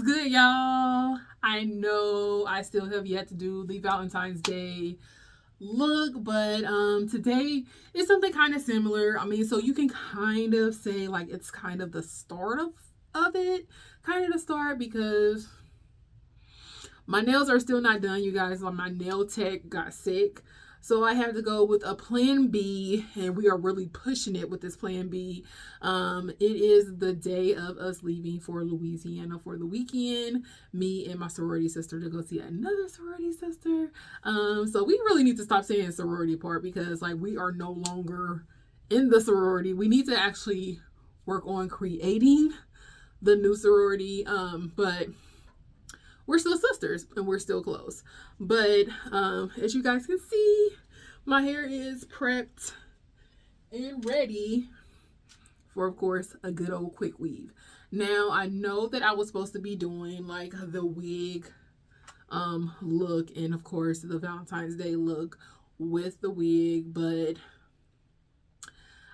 is good, y'all? I know I still have yet to do the Valentine's Day look, but today is something kind of similar. I mean, so you can kind of say like it's kind of the start of it, kind of the start, because my nails are still not done, you guys. Like, my nail tech got sick. So I have to go with a plan B, and we are really pushing it with this plan B. It is the day of us leaving for Louisiana for the weekend. Me and my sorority sister to go see another sorority sister. So we really need to stop saying sorority part, because like we are no longer in the sorority. We need to actually work on creating the new sorority. But we're still sisters and we're still close. But as you guys can see, my hair is prepped and ready for, of course, a good old quick weave. Now, I know that I was supposed to be doing like the wig look and, of course, the Valentine's Day look with the wig, but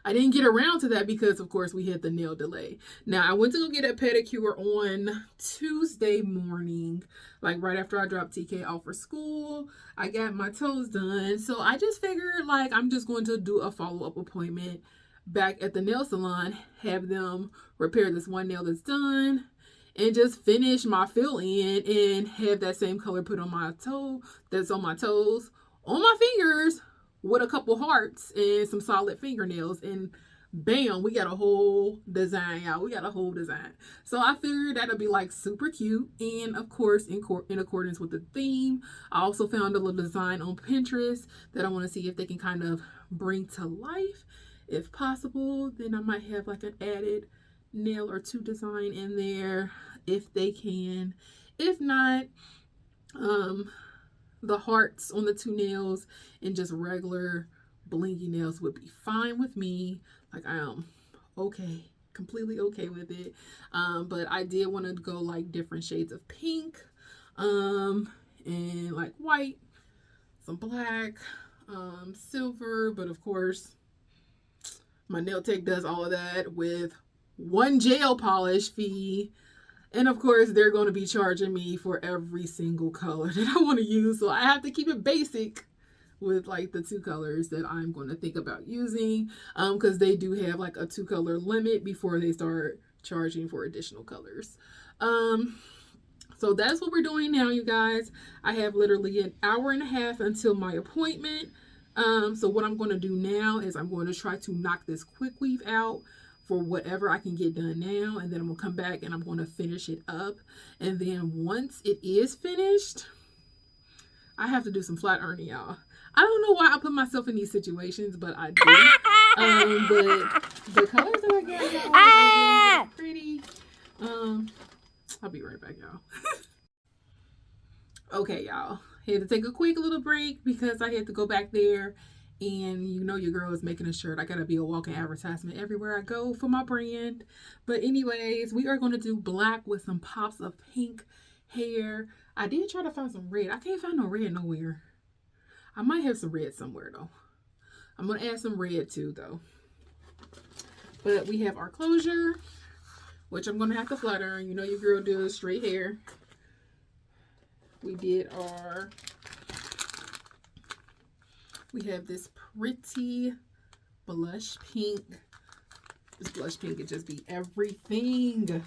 I didn't get around to that because, of course, we had the nail delay. Now, I went to go get a pedicure on Tuesday morning, like right after I dropped TK off for school. I got my toes done. So I just figured, like, I'm just going to do a follow-up appointment back at the nail salon, have them repair this one nail that's done, and just finish my fill-in and have that same color put on my toe that's on my toes, on my fingers, with a couple hearts and some solid fingernails, and bam, we got a whole design, y'all. We got a whole design. So I figured that'll be like super cute, and of course in accordance with the theme. I also found a little design on Pinterest that I want to see if they can kind of bring to life. If possible, then I might have like an added nail or two design in there if they can. If not, the hearts on the two nails and just regular blingy nails would be fine with me. Like, I am okay, completely okay with it. But I did want to go like different shades of pink, and like white, some black, silver. But of course, my nail tech does all of that with one gel polish fee. And of course, they're going to be charging me for every single color that I want to use. So I have to keep it basic with like the two colors that I'm going to think about using. Because they do have like a 2-color limit before they start charging for additional colors. So that's what we're doing now, you guys. I have literally an hour and a half until my appointment. So what I'm going to do now is I'm going to try to knock this quick weave out for whatever I can get done now, and then I'm gonna come back and I'm gonna finish it up. And then once it is finished, I have to do some flat ironing, y'all. I don't know why I put myself in these situations, but I do. But the colors that I got, y'all, are really pretty. I'll be right back, y'all. Okay, y'all. Had to take a quick little break because I had to go back there. And you know your girl is making a shirt. I gotta be a walking advertisement everywhere I go for my brand. But anyways, we are going to do black with some pops of pink hair. I did try to find some red. I can't find no red nowhere. I might have some red somewhere though. I'm going to add some red too though. But we have our closure, which I'm going to have to flat iron. You know your girl does straight hair. We have this pretty blush pink. This blush pink could just be everything.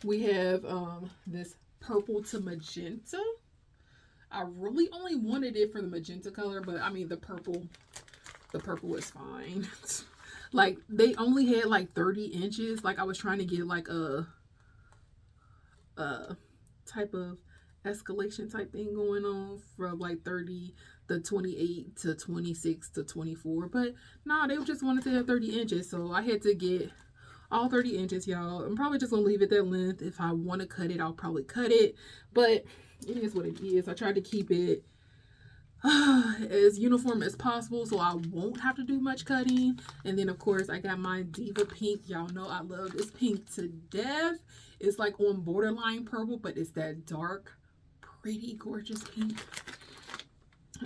We have this purple to magenta. I really only wanted it for the magenta color, but I mean the purple is fine. Like they only had like 30 inches. Like I was trying to get like a type of escalation type thing going on from like 30 to 28 to 26 to 24, but nah, they just wanted to have 30 inches, so I had to get all 30 inches, y'all. I'm probably just gonna leave it that length. If I want to cut it, I'll probably cut it, but it is what it is. I tried to keep it as uniform as possible so I won't have to do much cutting. And then of course I got my Diva pink. Y'all know I love this pink to death. It's like on borderline purple, but it's that dark, pretty, gorgeous pink.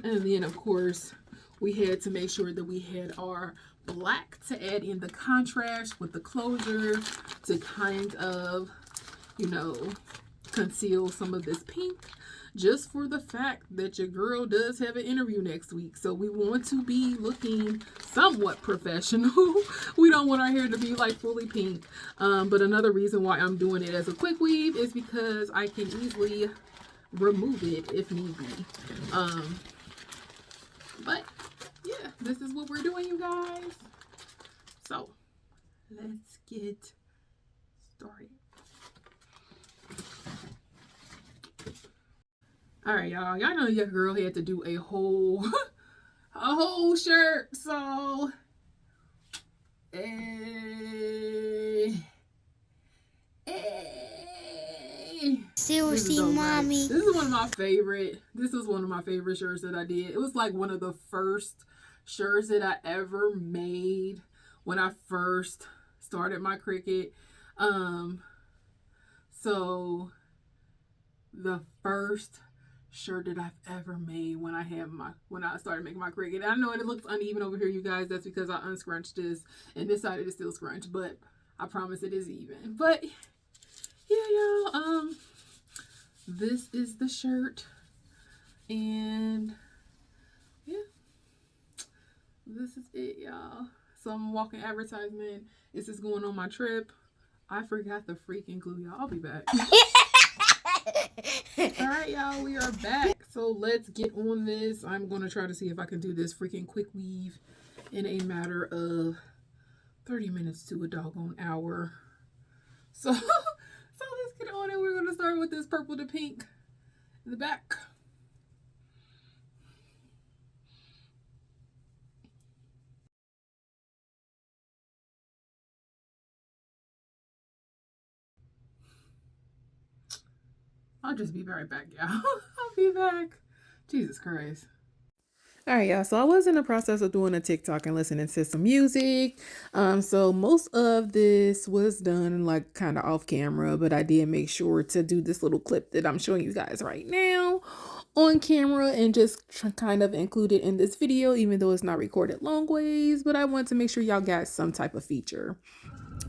And then of course we had to make sure that we had our black to add in the contrast with the closure to kind of, you know, conceal some of this pink, just for the fact that your girl does have an interview next week. So we want to be looking somewhat professional. We don't want our hair to be like fully pink. But another reason why I'm doing it as a quick weave is because I can easily remove it if need be. But yeah, this is what we're doing, you guys. So let's get started. All right, y'all know your girl had to do a whole shirt. So Seriously, mommy. This is one of my favorite. This is one of my favorite shirts that I did. It was like one of the first shirts that I ever made when I first started my Cricut. So the first shirt that I've ever made when I started making my Cricut. I know it looks uneven over here, you guys. That's because I unscrunched this, and this side it is still scrunched, but I promise it is even. But yeah, y'all, this is the shirt, and yeah, this is it, y'all. So I'm walking advertisement. This is going on my trip. I forgot the freaking glue, y'all. I'll be back. All right, y'all, we are back. So let's get on this. I'm going to try to see if I can do this freaking quick weave in a matter of 30 minutes to a doggone hour. So let's get on it. We're going to start with this purple to pink in the back. I'll just be right back, y'all. I'll be back. Jesus Christ. All right, y'all. So I was in the process of doing a TikTok and listening to some music. So most of this was done like kind of off camera, but I did make sure to do this little clip that I'm showing you guys right now on camera and just kind of include it in this video, even though it's not recorded long ways, but I want to make sure y'all got some type of feature.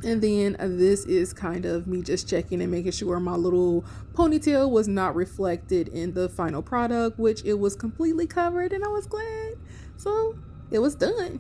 And then this is kind of me just checking and making sure my little ponytail was not reflected in the final product, which it was completely covered, and I was glad. So it was done.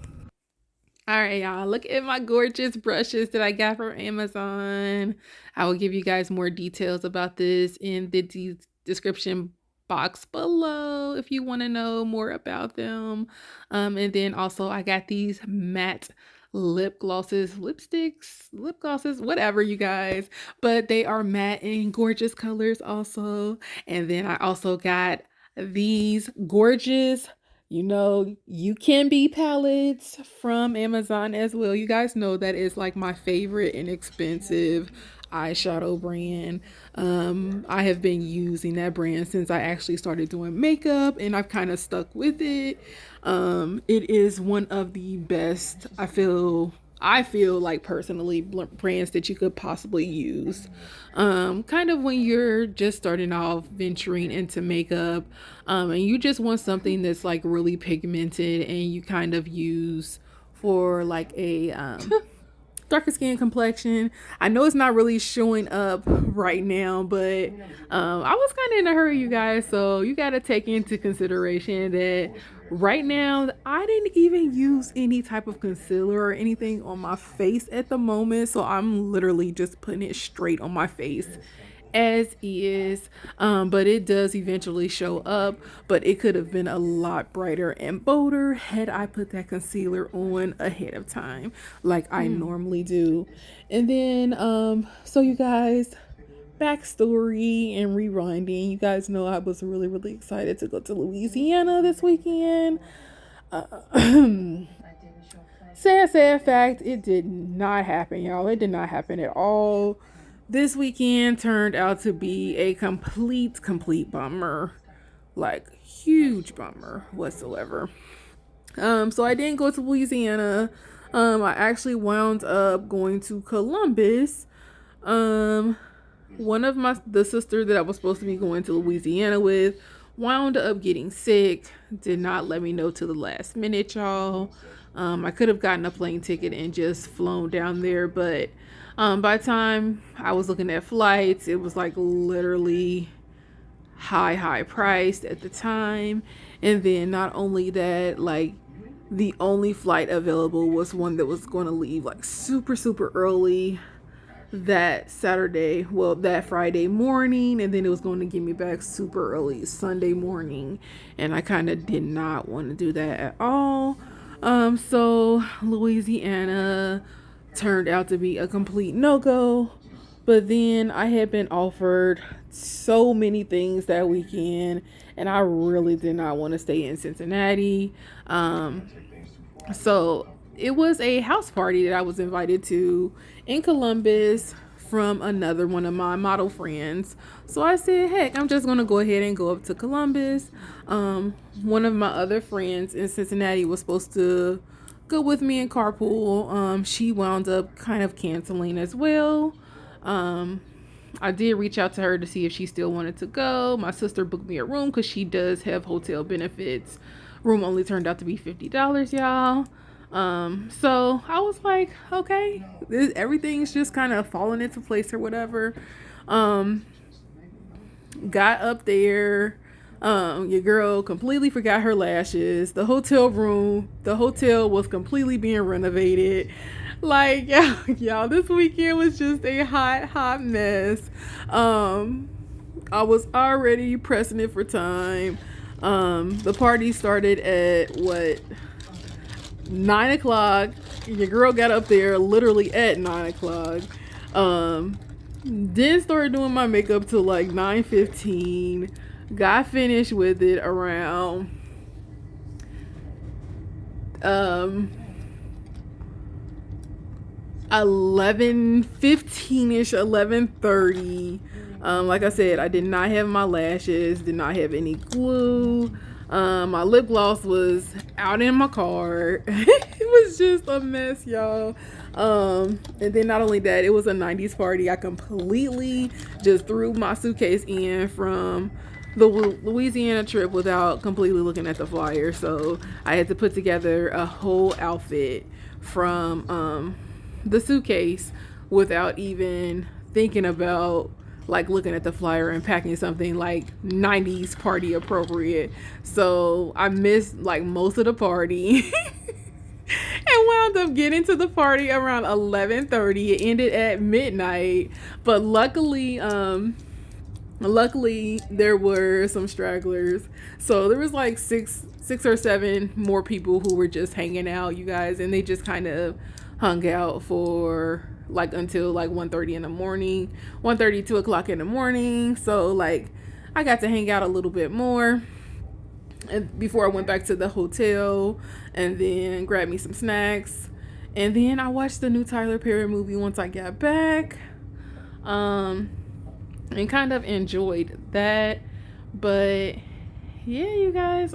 All right, y'all, look at my gorgeous brushes that I got from Amazon. I will give you guys more details about this in the description box below if you want to know more about them. And then also I got these matte lip glosses, lipsticks, lip glosses, whatever, you guys, but they are matte in gorgeous colors also. And then I also got these gorgeous, you can be palettes from Amazon as well. You guys know that is like my favorite inexpensive eyeshadow brand. I have been using that brand since I actually started doing makeup, and I've kind of stuck with it. It is one of the best, I feel like personally, brands that you could possibly use. Kind of when you're just starting off venturing into makeup, and you just want something that's like really pigmented and you kind of use for like a darker skin complexion. I know it's not really showing up right now, but I was kind of in a hurry, you guys, so you got to take into consideration that right now I didn't even use any type of concealer or anything on my face at the moment, so I'm literally just putting it straight on my face as is. But it does eventually show up, but it could have been a lot brighter and bolder had I put that concealer on ahead of time like I normally do. And then so you guys, backstory and rewinding, you guys know I was really excited to go to Louisiana this weekend. Sad fact, it did not happen, y'all. It did not happen at all. This weekend turned out to be a complete bummer. Like, huge bummer whatsoever. So I didn't go to Louisiana. I actually wound up going to Columbus. One of the sister that I was supposed to be going to Louisiana with wound up getting sick. Did not let me know till the last minute, y'all. I could have gotten a plane ticket and just flown down there, but by the time I was looking at flights, it was like literally high priced at the time. And then not only that, like the only flight available was one that was going to leave like super early that Friday morning, and then it was going to get me back super early Sunday morning, and I kind of did not want to do that at all. So Louisiana turned out to be a complete no-go. But then I had been offered so many things that weekend, and I really did not want to stay in Cincinnati. So it was a house party that I was invited to in Columbus from another one of my model friends. So I said, heck, I'm just going to go ahead and go up to Columbus. One of my other friends in Cincinnati was supposed to go with me in carpool. She wound up kind of canceling as well. I did reach out to her to see if she still wanted to go. My sister booked me a room because she does have hotel benefits. Room only turned out to be $50, y'all. So I was like, okay, everything's just kind of falling into place or whatever. Got up there. Your girl completely forgot her lashes. The hotel was completely being renovated. Like, y'all, this weekend was just a hot mess. I was already pressing it for time. The party started at 9 o'clock. Your girl got up there literally at 9 o'clock. Then started doing my makeup till like 9:15. Got finished with it around 11:15ish, 11:30. Like I said, I did not have my lashes, did not have any glue. My lip gloss was out in my car. It was just a mess, y'all. And then not only that, it was a 90s party. I completely just threw my suitcase in from the Louisiana trip without completely looking at the flyer. So I had to put together a whole outfit from the suitcase without even thinking about like looking at the flyer and packing something like 90s party appropriate. So I missed like most of the party and wound up getting to the party around 11:30. It ended at midnight, but luckily there were some stragglers. So there was like six or seven more people who were just hanging out, you guys, and they just kind of hung out for like until like 1:30 in the morning, 1:30, 2 o'clock in the morning. So like I got to hang out a little bit more and before I went back to the hotel, and then grabbed me some snacks, and then I watched the new Tyler Perry movie once I got back, and kind of enjoyed that. But yeah, you guys,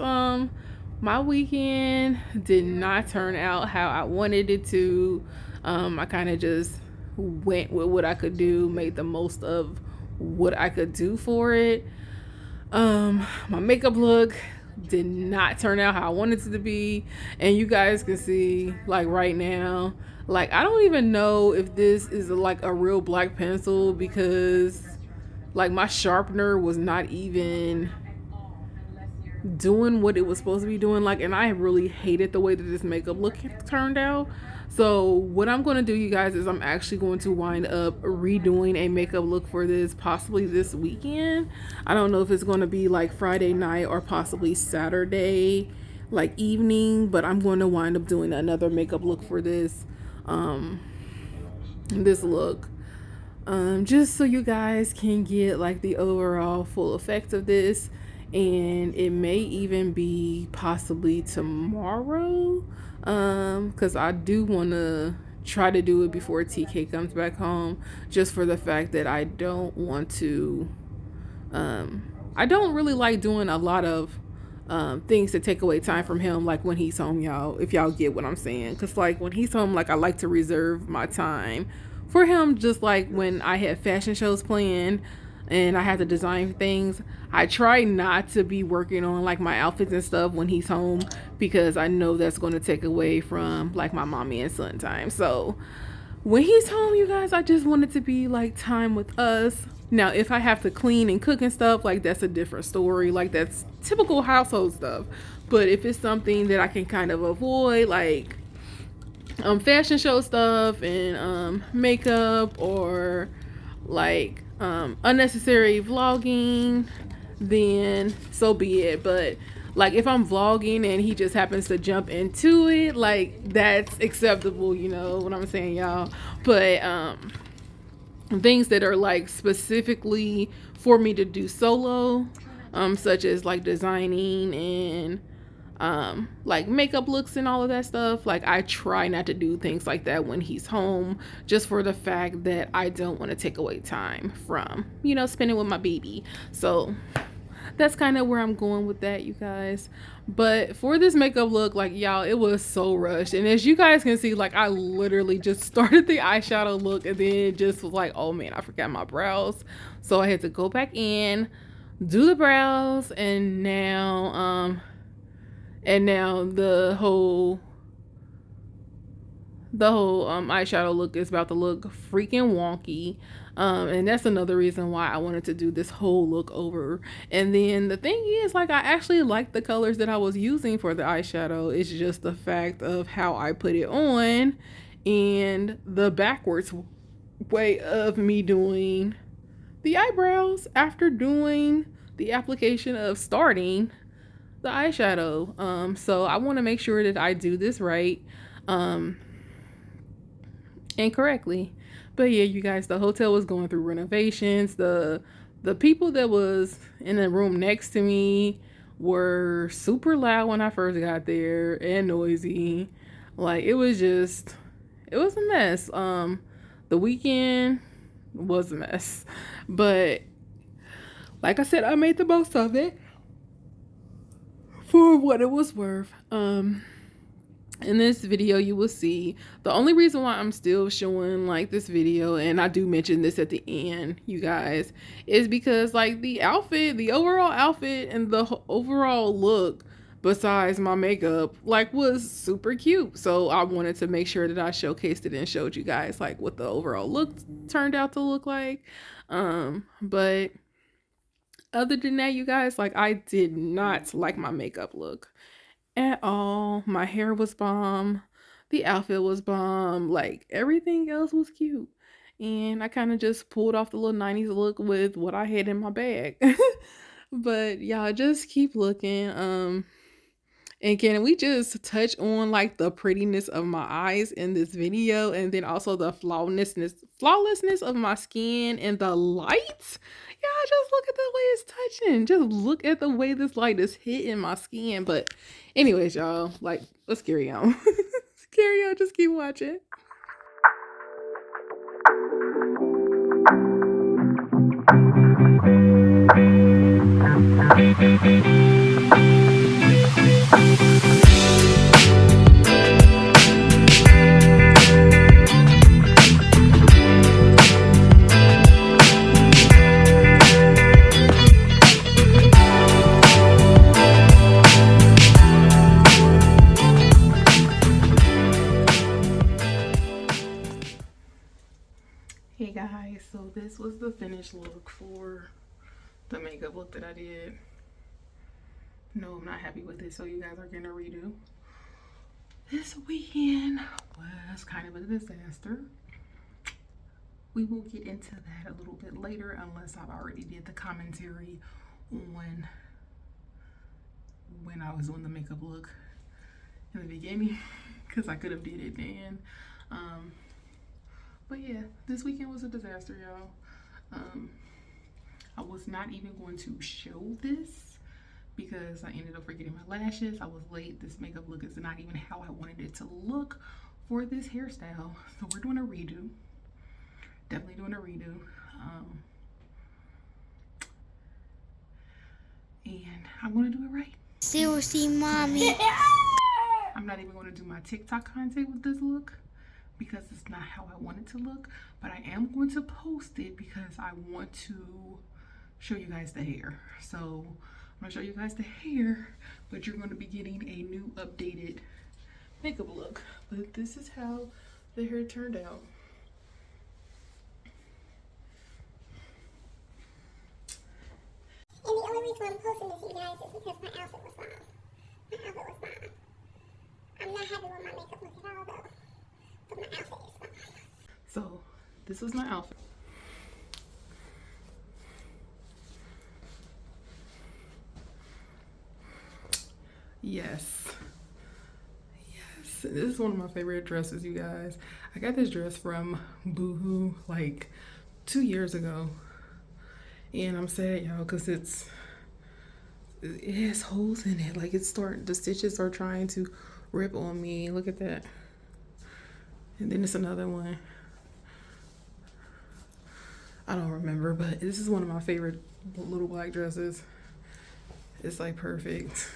my weekend did not turn out how I wanted it to. I kind of just went with what I could do, made the most of what I could do for it. My makeup look did not turn out how I wanted it to be, and you guys can see like right now, like I don't even know if this is like a real black pencil, because like my sharpener was not even doing what it was supposed to be doing, like, and I really hated the way that this makeup look turned out. So what I'm going to do, you guys, is I'm actually going to wind up redoing a makeup look for this possibly this weekend. I don't know if it's going to be like Friday night or possibly Saturday like evening, but I'm going to wind up doing another makeup look for this look, just so you guys can get like the overall full effect of this. And it may even be possibly tomorrow, because I do want to try to do it before TK comes back home, just for the fact that I don't want to I don't really like doing a lot of things to take away time from him, like when he's home, y'all, if y'all get what I'm saying. Because like when he's home, like I like to reserve my time for him, just like when I had fashion shows planned. and I have to design things, I try not to be working on like my outfits and stuff when he's home, because I know that's going to take away from like my mommy and son time. So when he's home, you guys, I just want it to be like time with us. Now, if I have to clean and cook and stuff, like that's a different story. Like that's typical household stuff. But if it's something that I can kind of avoid, like fashion show stuff and makeup, or like unnecessary vlogging, then so be it. But like if I'm vlogging and he just happens to jump into it, like that's acceptable, you know what I'm saying, y'all. But things that are like specifically for me to do solo, such as like designing and like makeup looks and all of that stuff, like I try not to do things like that when he's home, just for the fact that I don't want to take away time from, you know, spending with my baby. So that's kind of where I'm going with that, you guys. But for this makeup look, like y'all, it was so rushed, and as you guys can see, like I literally just started the eyeshadow look and then just was like, oh man, I forgot my brows. So I had to go back in, do the brows, and now the whole eyeshadow look is about to look freaking wonky. And that's another reason why I wanted to do this whole look over. And then the thing is, like, I actually like the colors that I was using for the eyeshadow. It's just the fact of how I put it on and the backwards way of me doing the eyebrows after doing the application of starting the eyeshadow. So I want to make sure that I do this right and correctly. But yeah, you guys, the hotel was going through renovations. The people that was in the room next to me were super loud when I first got there and noisy. Like it was a mess. The weekend was a mess. But like I said, I made the most of it for what it was worth. In this video, you will see the only reason why I'm still showing like this video, and I do mention this at the end, you guys, is because like the overall outfit and the overall look, besides my makeup, like was super cute. So I wanted to make sure that I showcased it and showed you guys like what the overall look turned out to look like. But other than that, you guys, like I did not like my makeup look at all. My hair was bomb. The outfit was bomb. Like everything else was cute. And I kind of just pulled off the little 90s look with what I had in my bag. But y'all just keep looking. And can we just touch on like the prettiness of my eyes in this video, and then also the flawlessness of my skin and the light? Yeah, just look at the way it's touching. Just look at the way this light is hitting my skin. But anyways, y'all, like, let's carry on. Let's carry on. Just keep watching. Hey guys, so this was the finished look for the makeup look that I did. No, I'm not happy with it, so you guys are gonna redo. This weekend was kind of a disaster. We will get into that a little bit later, unless I've already did the commentary on when I was doing the makeup look in the beginning, because I could have did it then. But yeah, this weekend was a disaster, y'all. I was not even going to show this because I ended up forgetting my lashes. I was late. This makeup look is not even how I wanted it to look for this hairstyle. So we're doing a redo. Definitely doing a redo. And I'm going to do it right. Seriously, mommy. I'm not even going to do my TikTok content with this look, because it's not how I want it to look, but I am going to post it because I want to show you guys the hair. So I'm gonna show you guys the hair, but you're gonna be getting a new updated makeup look. But this is how the hair turned out. And the only reason I'm posting this, you guys, is because my outfit was bomb. My outfit was bomb. I'm not happy with my makeup look at all, though. But my outfit is bomb. So this was my outfit. Yes. Yes. This is one of my favorite dresses, you guys. I got this dress from Boohoo like 2 years ago. And I'm sad, y'all, because it has holes in it. Like the stitches are trying to rip on me. Look at that. And then it's another one. I don't remember, but this is one of my favorite little black dresses. It's like perfect.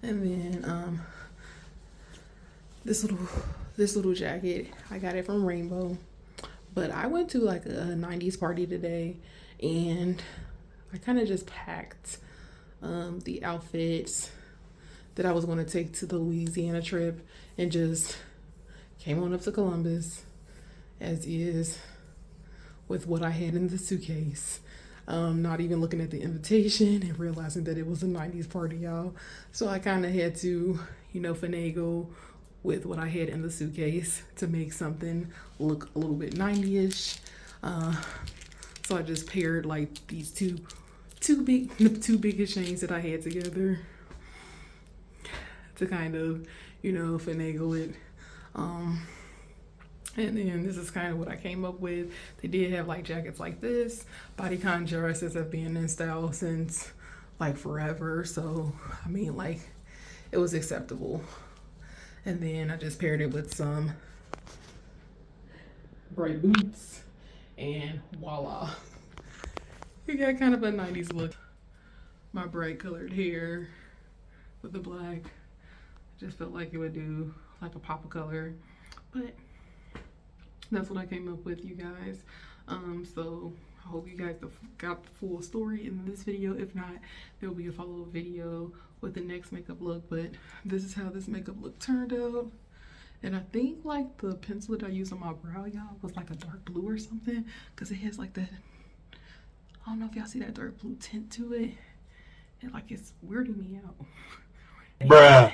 And then this little jacket, I got it from Rainbow. But I went to like a 90s party today, and I kind of just packed the outfits that I was going to take to the Louisiana trip and just came on up to Columbus as is with what I had in the suitcase. Not even looking at the invitation and realizing that it was a 90s party, y'all. So I kind of had to, finagle with what I had in the suitcase to make something look a little bit 90ish. So I just paired like these two biggest chains that I had together to kind of, finagle it. And then this is kind of what I came up with. They did have like jackets like this. Bodycon dresses have been in style since like forever. So, I mean, like, it was acceptable. And then I just paired it with some bright boots, and voila. You got kind of a 90s look. My bright colored hair with the black. I just felt like it would do like a pop of color. But that's what I came up with, you guys. So I hope you guys got the full story in this video. If not, there will be a follow-up video with the next makeup look. But this is how this makeup look turned out. And I think like the pencil that I used on my brow, y'all, was like a dark blue or something, because it has like that, I don't know if y'all see that dark blue tint to it. And like it's weirding me out. Bruh.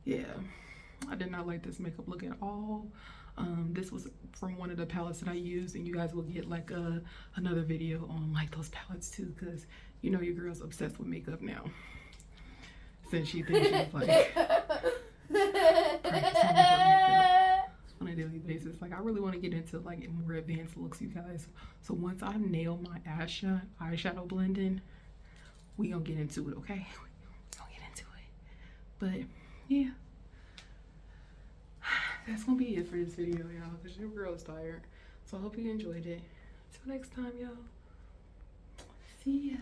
Yeah, I did not like this makeup look at all. This was from one of the palettes that I used, and you guys will get like another video on like those palettes too, because your girl's obsessed with makeup now, since she thinks she's like practicing her makeup on a daily basis. Like, I really want to get into like more advanced looks, you guys. So once I nail my eyeshadow blending, we gonna get into it, okay? We gonna get into it. But yeah, that's gonna be it for this video, y'all, because your girl is tired. So I hope you enjoyed it. Till next time, y'all. See ya.